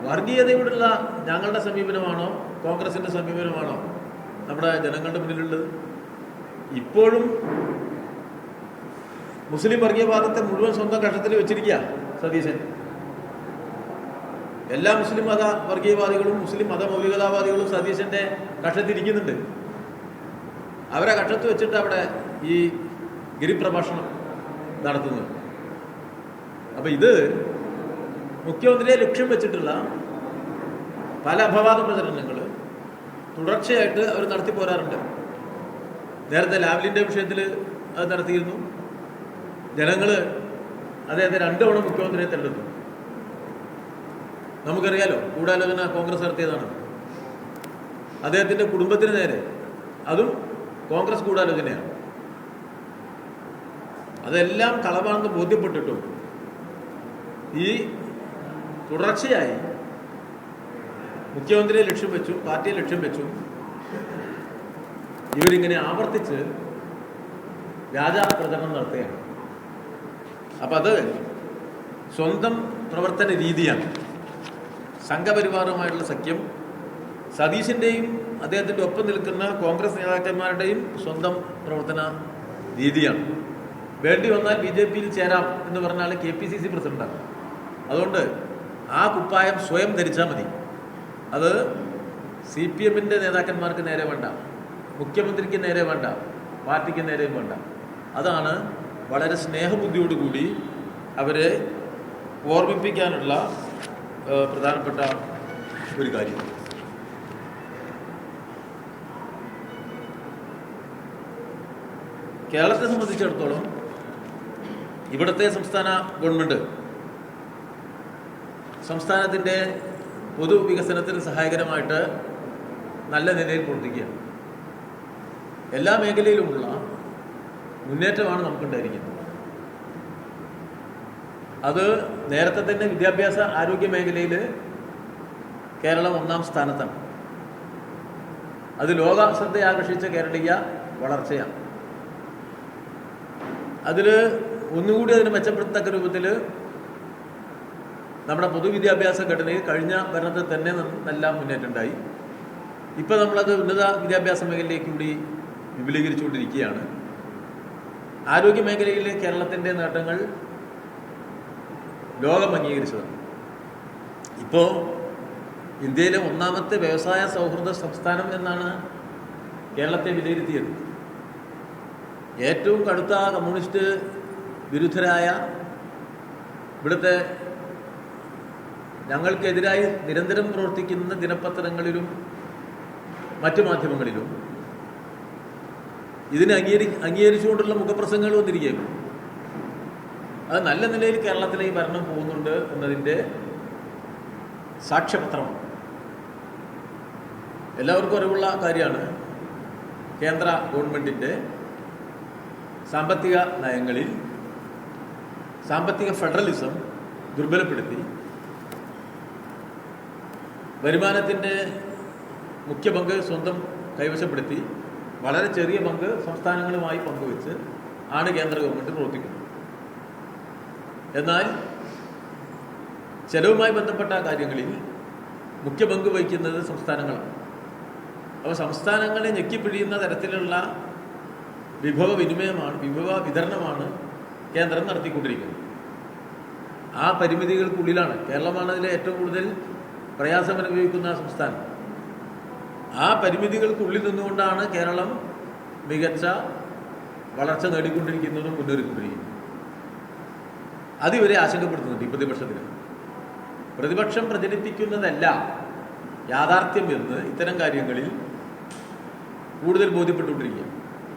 വർഗീയതയോടുള്ള ഞങ്ങളുടെ സമീപനമാണോ കോൺഗ്രസിൻ്റെ സമീപനമാണോ നമ്മുടെ ജനങ്ങളുടെ മുന്നിലുള്ളത്? ഇപ്പോഴും മുസ്ലിം വർഗീയവാദത്തെ മുഴുവൻ സ്വന്തം കക്ഷത്തിൽ വെച്ചിരിക്കുക സതീശൻ. എല്ലാ മുസ്ലിം മത വർഗീയവാദികളും മുസ്ലിം മതമൗലികതാവാദികളും സതീശൻ്റെ കക്ഷത്തിരിക്കുന്നുണ്ട്. അവരെ കക്ഷത്ത് വെച്ചിട്ട് അവിടെ ഈ ഗിരിപ്രഭാഷണം നടത്തുന്നു. അപ്പം ഇത് മുഖ്യമന്ത്രിയെ ലക്ഷ്യം വെച്ചിട്ടുള്ള പല അപവാദ പ്രചരണങ്ങൾ തുടർച്ചയായിട്ട് അവർ നടത്തി പോരാറുണ്ട്. നേരത്തെ ലാവ്ലിൻ്റെ വിഷയത്തിൽ അത് നടത്തിയിരുന്നു. ജനങ്ങൾ അദ്ദേഹത്തെ 2 തവണ മുഖ്യമന്ത്രിയെ തെരഞ്ഞെടുത്തു. നമുക്കറിയാലോ, ഗൂഢാലോചന കോൺഗ്രസ് നടത്തിയതാണ്. അദ്ദേഹത്തിൻ്റെ കുടുംബത്തിന് നേരെ അതും കോൺഗ്രസ് ഗൂഢാലോചനയാണ്. അതെല്ലാം കളവാണെന്ന് ബോധ്യപ്പെട്ടിട്ടും ഈ തുടർച്ചയായി മുഖ്യമന്ത്രിയെ ലക്ഷ്യം വെച്ചു, പാർട്ടിയെ ലക്ഷ്യം വെച്ചു ഇവരിങ്ങനെ ആവർത്തിച്ച് വ്യാജ പ്രചരണം നടത്തുകയാണ്. അപ്പം അത് സ്വന്തം പ്രവർത്തന രീതിയാണ്. സംഘപരിവാറുമായിട്ടുള്ള സഖ്യം സതീശിൻ്റെയും അദ്ദേഹത്തിൻ്റെ ഒപ്പം നിൽക്കുന്ന കോൺഗ്രസ് നേതാക്കന്മാരുടെയും സ്വന്തം പ്രവർത്തന രീതിയാണ്. വേണ്ടി വന്നാൽ BJP-യിൽ ചേരാം എന്ന് പറഞ്ഞാൽ KPCC പ്രസിഡന്റാണ്. അതുകൊണ്ട് ആ കുപ്പായം സ്വയം ധരിച്ചാൽ മതി. അത് CPM-ൻ്റെ നേതാക്കന്മാർക്ക് നേരെ വേണ്ട, മുഖ്യമന്ത്രിക്ക് നേരെ വേണ്ട, പാർട്ടിക്ക് നേരെയും വേണ്ട. അതാണ് വളരെ സ്നേഹബുദ്ധിയോടുകൂടി അവരെ ഓർമ്മിപ്പിക്കാനുള്ള പ്രധാനപ്പെട്ട ഒരു കാര്യം. കേരളത്തെ സംബന്ധിച്ചിടത്തോളം ഇവിടുത്തെ സംസ്ഥാന ഗവൺമെൻറ് സംസ്ഥാനത്തിൻ്റെ പൊതുവികസനത്തിന് സഹായകരമായിട്ട് നല്ല നിലയിൽ പ്രവർത്തിക്കുകയാണ്. എല്ലാ മേഖലയിലുമുള്ള മുന്നേറ്റമാണ് നമുക്കുണ്ടായിരിക്കുന്നത്. അത് നേരത്തെ തന്നെ വിദ്യാഭ്യാസ ആരോഗ്യ മേഖലയിൽ കേരളം 1-ാം സ്ഥാനത്താണ്. അത് ലോക ശ്രദ്ധയാകർഷിച്ച കേരളീയ വളർച്ചയാണ്. അതിൽ ഒന്നുകൂടി അതിന് മെച്ചപ്പെടുത്തക്ക രൂപത്തിൽ നമ്മുടെ പൊതുവിദ്യാഭ്യാസ ഘടനയിൽ കഴിഞ്ഞ ഭരണത്തിൽ തന്നെ നല്ല മുന്നേറ്റമുണ്ടായി. ഇപ്പം നമ്മളത് ഉന്നത വിദ്യാഭ്യാസ മേഖലയിലേക്ക് കൂടി വിപുലീകരിച്ചുകൊണ്ടിരിക്കുകയാണ്. ആരോഗ്യ മേഖലയിലെ കേരളത്തിൻ്റെ നേട്ടങ്ങൾ ലോകം അംഗീകരിച്ചതാണ്. ഇപ്പോൾ ഇന്ത്യയിലെ 1-ാമത്തെ വ്യവസായ സൗഹൃദ സംസ്ഥാനം എന്നാണ് കേരളത്തെ വിലയിരുത്തിയത്. ഏറ്റവും കടുത്ത കമ്മ്യൂണിസ്റ്റ് വിരുദ്ധരായ ഇവിടുത്തെ ഞങ്ങൾക്കെതിരായി നിരന്തരം പ്രവർത്തിക്കുന്ന ദിനപത്രങ്ങളിലും മറ്റു മാധ്യമങ്ങളിലും ഇതിനെ അംഗീകരിച്ചുകൊണ്ടുള്ള മുഖപ്രസംഗങ്ങൾ വന്നിരിക്കുകയാണ്. അത് നല്ല നിലയിൽ കേരളത്തിലെ ഈ ഭരണം പോകുന്നുണ്ട് എന്നതിൻ്റെ സാക്ഷ്യപത്രമാണ്. എല്ലാവർക്കും അറിവുള്ള കാര്യമാണ്, കേന്ദ്ര ഗവൺമെൻറ്റിൻ്റെ സാമ്പത്തിക നയങ്ങളിൽ സാമ്പത്തിക ഫെഡറലിസം ദുർബലപ്പെടുത്തി വരുമാനത്തിൻ്റെ മുഖ്യ പങ്ക് സ്വന്തം കൈവശപ്പെടുത്തി വളരെ ചെറിയ പങ്ക് സംസ്ഥാനങ്ങളുമായി പങ്കുവെച്ച് ആണ് കേന്ദ്ര ഗവൺമെൻറ് പ്രവർത്തിക്കുന്നത്. എന്നാൽ ചെലവുമായി ബന്ധപ്പെട്ട കാര്യങ്ങളിൽ മുഖ്യ പങ്ക് വഹിക്കുന്നത് സംസ്ഥാനങ്ങളാണ്. അപ്പോൾ സംസ്ഥാനങ്ങളെ ഞെക്കിപ്പിഴിയുന്ന തരത്തിലുള്ള വിഭവ വിതരണമാണ് കേന്ദ്രം നടത്തിക്കൊണ്ടിരിക്കുന്നത്. ആ പരിമിതികൾക്കുള്ളിലാണ് കേരളമാണ് അതിലെ ഏറ്റവും കൂടുതൽ പ്രയാസം അനുഭവിക്കുന്ന സംസ്ഥാനം. ആ പരിമിതികൾക്കുള്ളിൽ നിന്നുകൊണ്ടാണ് കേരളം മികച്ച വളർച്ച നേടിക്കൊണ്ടിരിക്കുന്നതും മുന്നേറിക്കൊണ്ടിരിക്കുന്നത്. അതിവരെ ആശങ്കപ്പെടുത്തുന്നുണ്ട് ഈ പ്രതിപക്ഷത്തിന്. പ്രതിപക്ഷം പ്രചരിപ്പിക്കുന്നതല്ല യാഥാർത്ഥ്യം എന്ന് ഇത്തരം കാര്യങ്ങളിൽ കൂടുതൽ ബോധ്യപ്പെട്ടുകൊണ്ടിരിക്കുക.